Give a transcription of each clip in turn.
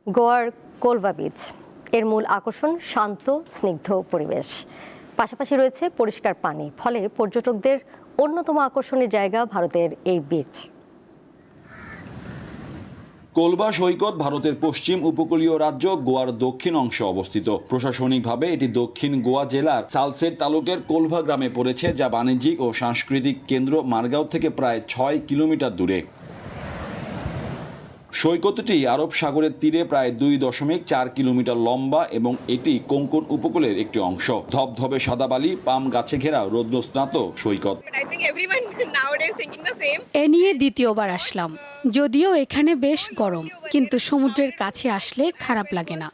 গোয়ার কোলভা বিচ এর মূল আকর্ষণ শান্ত স্নিগ্ধ পরিবেশ, পাশাপাশি রয়েছে পরিষ্কার পানি, ফলে পর্যটকদের অন্যতম আকর্ষণের জায়গা ভারতের এই বিচ। কোলভা সৈকত ভারতের পশ্চিম উপকূলীয় রাজ্য গোয়ার দক্ষিণ অংশে অবস্থিত। প্রশাসনিকভাবে এটি দক্ষিণ গোয়া জেলার সালসেট তালুকের কোলভা গ্রামে পড়েছে, যা বাণিজ্যিক ও সাংস্কৃতিক কেন্দ্র মারগাঁও থেকে প্রায় 6 কিলোমিটার দূরে। সৈকতটি আরব সাগরের তীরে প্রায় 2.4 কিলোমিটার লম্বা এবং এটি কোঙ্কণ উপকূলের একটি অংশ। ধবধবে সাদা বালি, পাম গাছে ঘেরা রৌদ্রস্নাত সৈকত। এ নিয়ে দ্বিতীয়বার আসলাম। যদিও এখানে বেশ গরম, কিন্তু সমুদ্রের কাছে আসলে খারাপ লাগে না।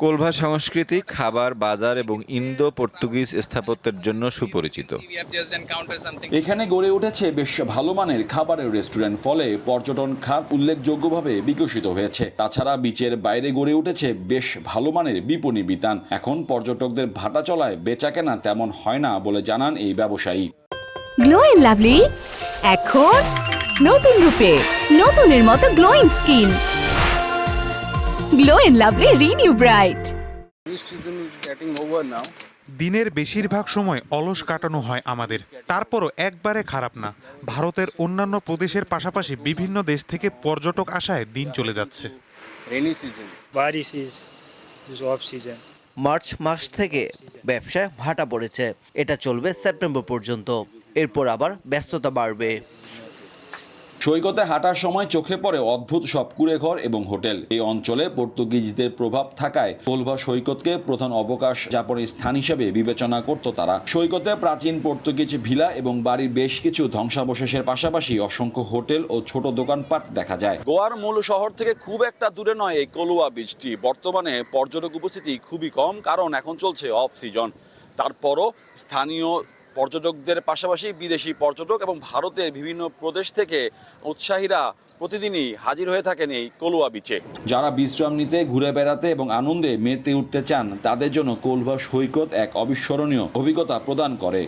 কোলভা সংস্কৃতি, খাবার, বাজার এবং ইন্দো পর্তুগিজ স্থাপত্যের জন্য সুপরিচিত। এখানে গড়ে উঠেছে বেশ ভালো মানের খাবারের রেস্টুরেন্ট, ফলে পর্যটন খাত উল্লেখযোগ্যভাবে বিকশিত হয়েছে। তাছাড়া বিচের বাইরে গড়ে উঠেছে বেশ ভালো মানের বিপণী বিতান। এখন পর্যটকদের ভাটা চলায় বেচাকেনা তেমন হয় না বলে জানান এই ব্যবসায়ী। গ্লো এন্ড লাভলি এখন নতুন রূপে, নতুনের মতো glowing skin. Glow and lovely renew bright. দিনের বেশিরভাগ সময় অলস কাটানো হয় আমাদের, তারপরও একবারে খারাপ না। ভারতের অন্যান্য প্রদেশের পাশাপাশি বিভিন্ন দেশ থেকে পর্যটক আসায় দিন চলে যাচ্ছে। মার্চ মাস থেকে ব্যবসায় ভাটা পড়েছে। এটা চলবে সেপ্টেম্বর পর্যন্ত, এরপর আবার ব্যস্ততা বাড়বে। সৈকতে হাঁটার সময় চোখে পড়ে অদ্ভুত সব কুঁড়েঘর এবং হোটেল। এই অঞ্চলে পর্তুগিজদের প্রভাব থাকায় কোলভা সৈকতকে প্রধান অবকাশ যাপনের স্থান হিসেবে বিবেচনা করত তারা। সৈকতে প্রাচীন পর্তুগিজ ভিলা এবং বাড়ির বেশ কিছু ধ্বংসাবশেষের পাশাপাশি অসংখ্য হোটেল ও ছোট দোকানপাট দেখা যায়। গোয়ার মূল শহর থেকে খুব একটা দূরে নয় এই কোলভা বিচটি। বর্তমানে পর্যটক উপস্থিতি খুবই কম, কারণ এখন চলছে অফ সিজন। তারপরও স্থানীয় পর্যটকদের পাশাপাশি বিদেশি পর্যটক এবং ভারতের বিভিন্ন প্রদেশ থেকে উৎসাহীরা প্রতিদিনই হাজির হয়ে থাকেন এই কোলভা বিচে। যারা বিশ্রাম নিতে, ঘুরে বেড়াতে এবং আনন্দে মেতে উঠতে চান, তাদের জন্য কোলভা সৈকত এক অবিস্মরণীয় অভিজ্ঞতা প্রদান করে।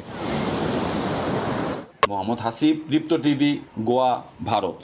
মোহাম্মদ হাসিব, দীপ্ত টিভি, গোয়া, ভারত।